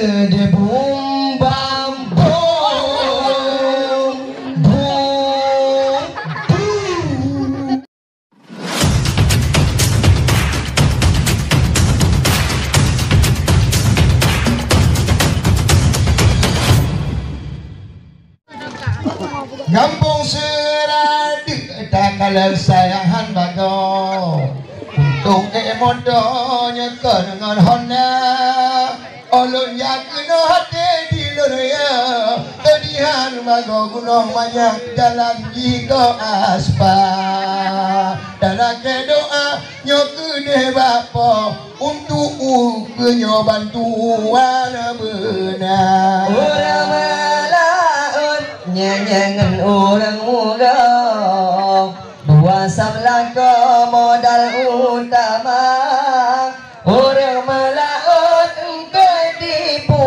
de boom bam boom boom boom. Kampung Seradu tak kalah sayangan bago. Untung modonya dengan Honda. Olon yang kena hati di dunia. Kedihan bago gunung banyak dalam jika aspal. Dalam doa nyoke deh bapa untuk ukenya bantuan benar. Orang melaut nyanyangan orang muda. Dua samlaka modal utama. Orang melaut engkau tipu.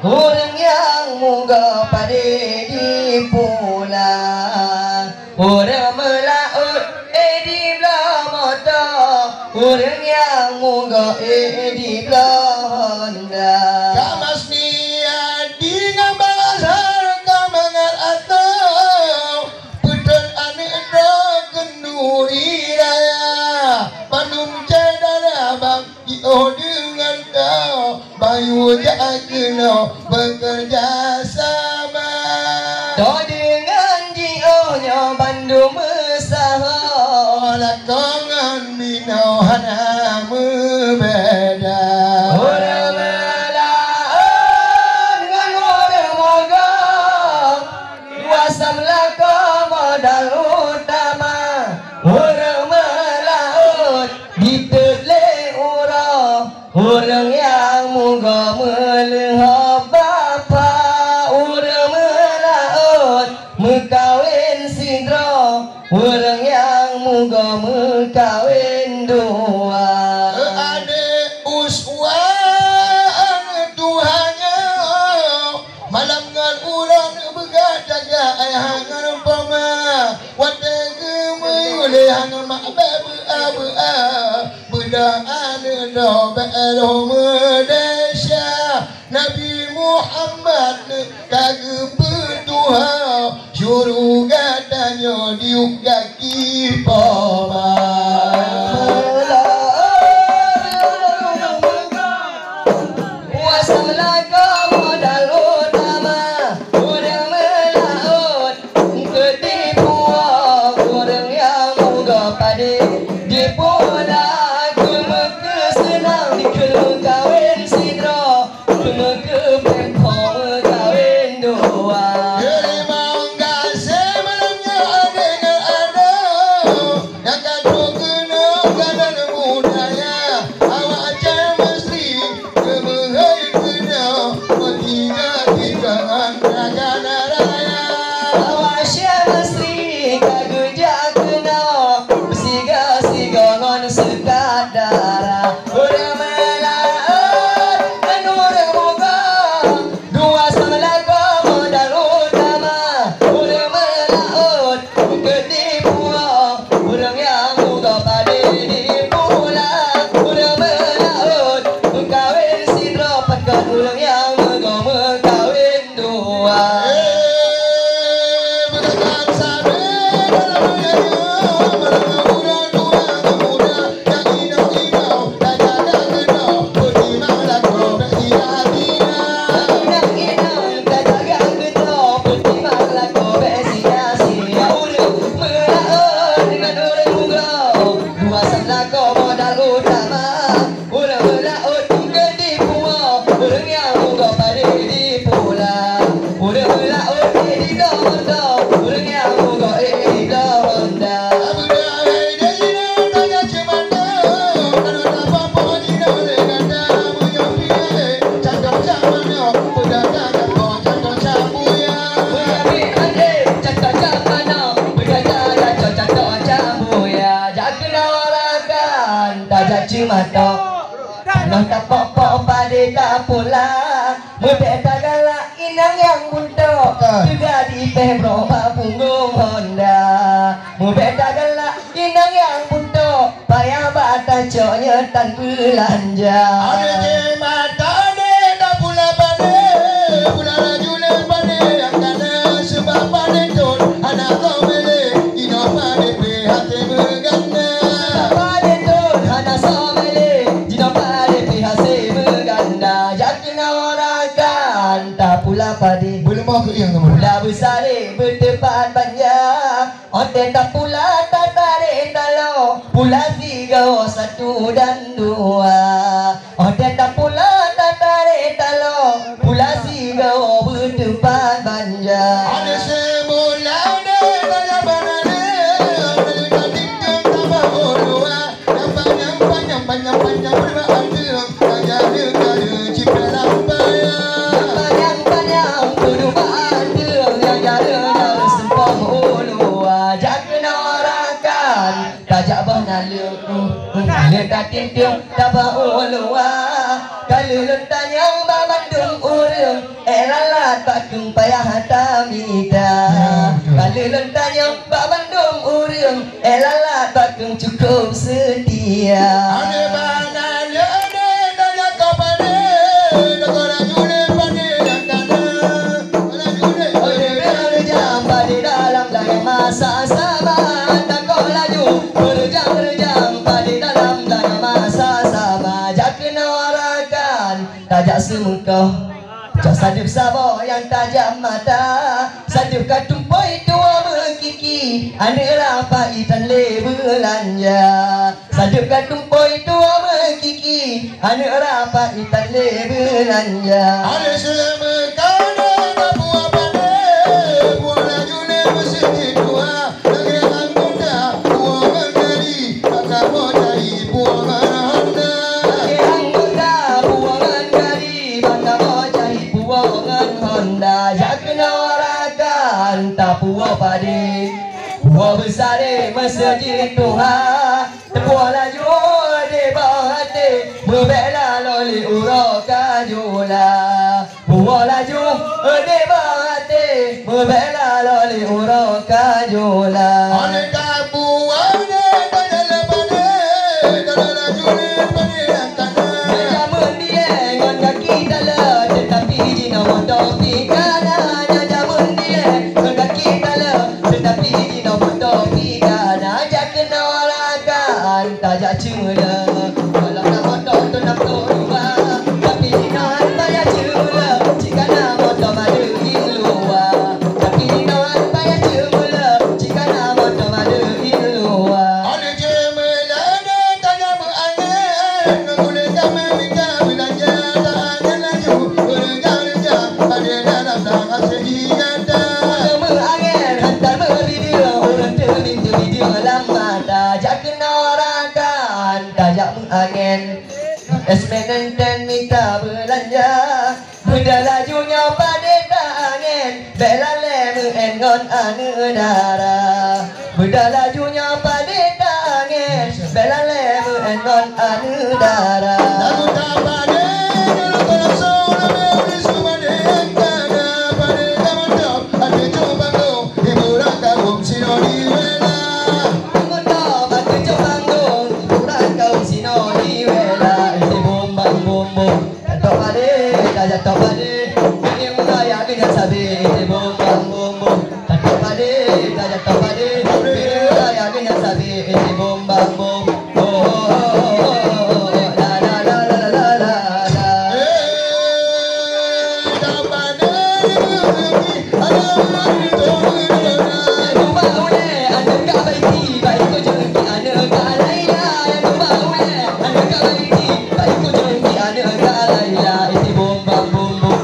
Orang yang muga pada dipula. Orang melaut di belah mata. Orang yang muga di belah honda. Kamas niat di ngabasar kamangat atau pedon ane do kenduri raya Bandung cedara bang io dengan kau bayu jakeno bekerja sama. Do dengan jionya Bandung besaha. Lakongan minau hana membeda. Orang melaut dengan orang mogok. Dua samlaka modal utama. Orang melaut ditelek orang. Orang yang moga melehap bapa. Orang melaut mekawin sidra. Orang yang moga mekawin dua. Adik uswaan Tuhannya malam ngan ulang berjaga ayah ngan pama wate gemui oleh hangan mak beba beda ane do belo Malaysia Nabi Muhammad kagak bertuha suruh katanya diuk kaki pama. Samlaka modal utama. Orang melaut ketipu. Orang yang muda pada dipula. Kemeke senang dikelu kawin sidra. Kemeke pekong kawin dua. Terima kasih malamnya dengan ada yang kado kena kanan budaya awak cah mesti kemehai kena tiga angkatan raya. Awasya mesti kagujak kena bersiga-siga ngon sekat darah. Orang melaut dan orang moga. Dua samlaka modal utama. Orang melaut ketipu. Orang yang moga pada dipula. Orang melaut kawin sidra pakat. Orang yang moga mekawin dua. Berdekat sabe dalam dunia malam bulan dua kemuda yang inau tak jaga kenal putih malam kau tidak mata Noh tak pok-pok pada tak pula. Berbeda galak inang yang buntok juga di Pemroma punggung Honda. Berbeda galak inang yang buntok payah batang coknya tan belanja. ada je mata de tak pula padi Boleh mau ke yang kamu? Pula besar bertepat banyak Otek tak pula tak tarik talo Pula 3, 1 dan 2 Otek tak pula tak tarik talo Pula 3 bertepat banyak Ada semula deh, banyak mana deh. Ada gading yang tambah ulua. Yang panjang berbahaya. Banyak negara cipta lambayang. Panjang-panjang berubah yang jara dan sempong ulu Ajak kena orakan Tajak bernala Letak tintiung tabah ulu Kalau lentan yang babandung urung lalat bakung payah tamida Kalau lentan yang babandung urung lalat bakung cukup setia Ada bananya deh, banyak kapane. Negara jule pane yang tanah. Negara jule. Berjam pada dalam layang masa sama Tak kau laju Berjam pada dalam layang masa sama Jak kena orakan Tajak semua Cak sadup sabar yang tajam mata Sadup kat tumpoi tua berkiki Anak rapai dan belanja Sadup kat tumpoi tua berkiki Anak rapai dan belanja Ada semekana tak buah pandai. Buah lajune mesti dua. Negeri anggota buah menjadi. Kakak mau cari buah menanda. Anggota buangan dari Bangga mocahi buangan Honda Jak kena orakan Tak puas padi Buah besar masjid Tuhan Tepuah laju di bawah hati Berbela loli urok kajula Buah laju di bawah hati Berbela loli urok kajula Adakah buahnya banyak lepane. Kalau lajune pane yang tanah. Jamun dia ngon kaki dalam tetapi jina motor pikana jamun dia ngon kaki dalam tetapi jina motor pikana jak kena orakan tajak cula kalau nak motor tu nak dua tapi jina payah cula jika nak motor madu luar tapi jina payah cula jika nak motor madu luar Ada cemelana tanya berangin. Boleh kami minta belanja. Tak angin laju. Berjam-jam. Ada dalam tangan sehingga Angin hantar bervideo orang terminta video lama tajak kena orakan tajak mengangin Esmen minta belanja Benda lajunya pada tak angin Bela lemu engon anu darah Benda lajunya pada tak angin Bela lemu engon anu darah Lagu tak pada. Kalau langsung lebih berisku pada yang tanah. Pada kawan top. Ada coba kau. Hiburan kagum sinoni wela. Anggota batu cobanggung Hiburan kaum sinoni wela Isi bombang bombong Jatuh pada Jatuh pada Ini mengaya kena sabi Isi bombang bombong Jatuh pada Jatuh pada Ini mengaya kena sabi Isi bombang bombong La la la la la la la Tak pada. Ada lagi tolong. Yang bau le, anda kat baiti, baikku jengki anda kat Laila. Yang bau le, anda kat baiti, baikku jengki anda kat Laila. Isi bombang bombong,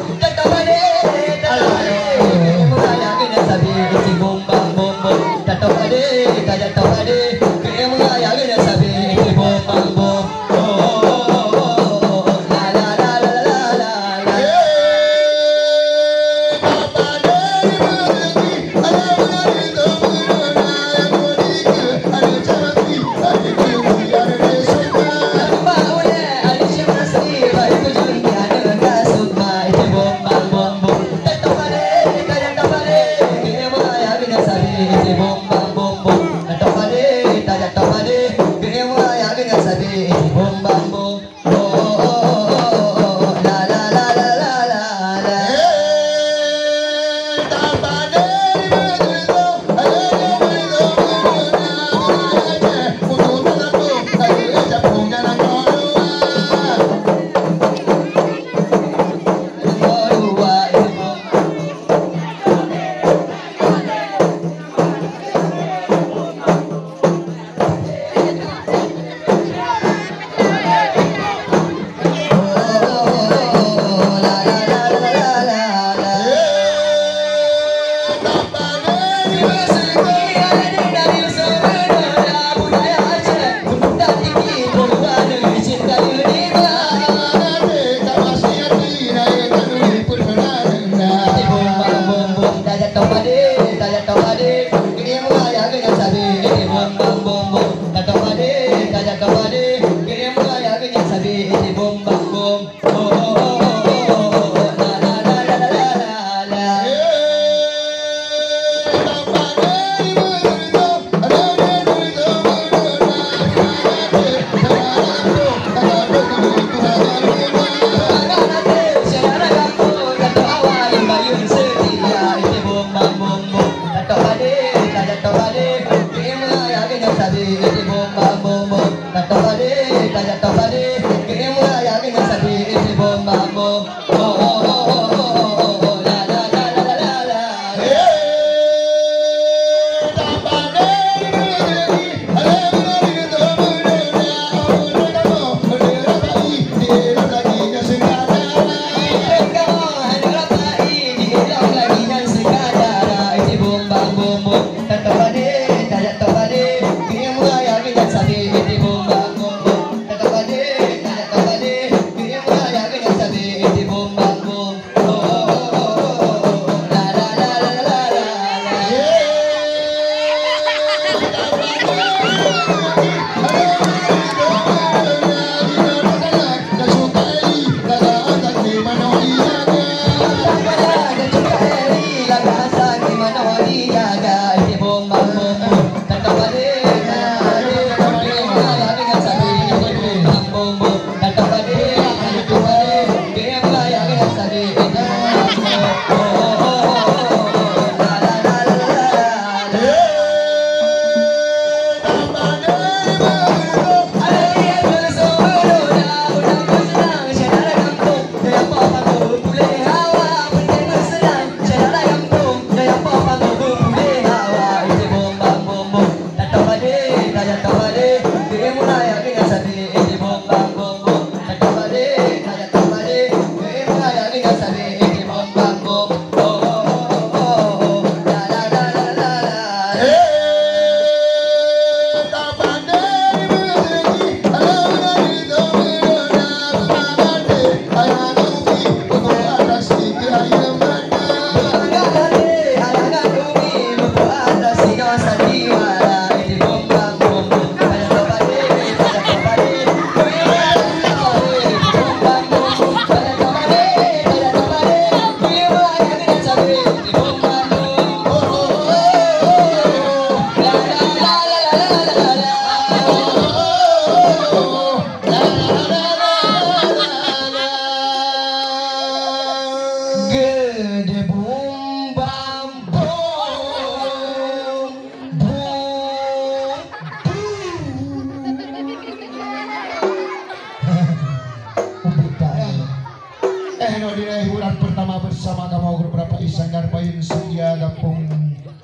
Hiburan pertama bersama kamu beberapa Isanggar Payun Sedia Kampung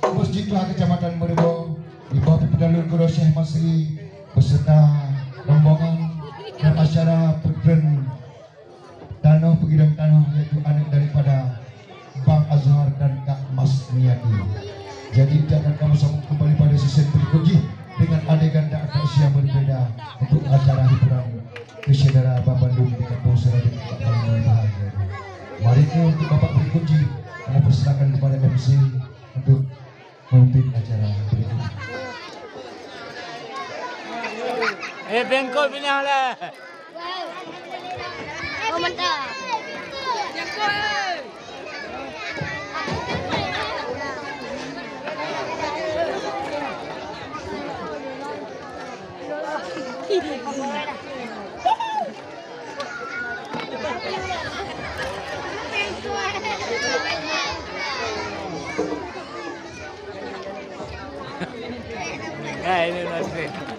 Masjidlah Kecamatan Merebo di bawah pimpinan Guru Syekh Masri beserta rombongan dan acara Putren Tanah Pegidang Tanah yaitu anak daripada Bang Azhar dan Kak Mas Miyadi. Jadi jangan kamu sambung kembali pada sesi berikutnya dengan adegan dan atraksi yang berbeda untuk acara hiburan kesaudara Bandung di Kampung Seradi Kampung Bahagia. Mari untuk Bapak berkunci, kami persilakan kepada MC untuk memimpin acara berikut. Bengkok pindah lah. Oh mantap. Ini masih.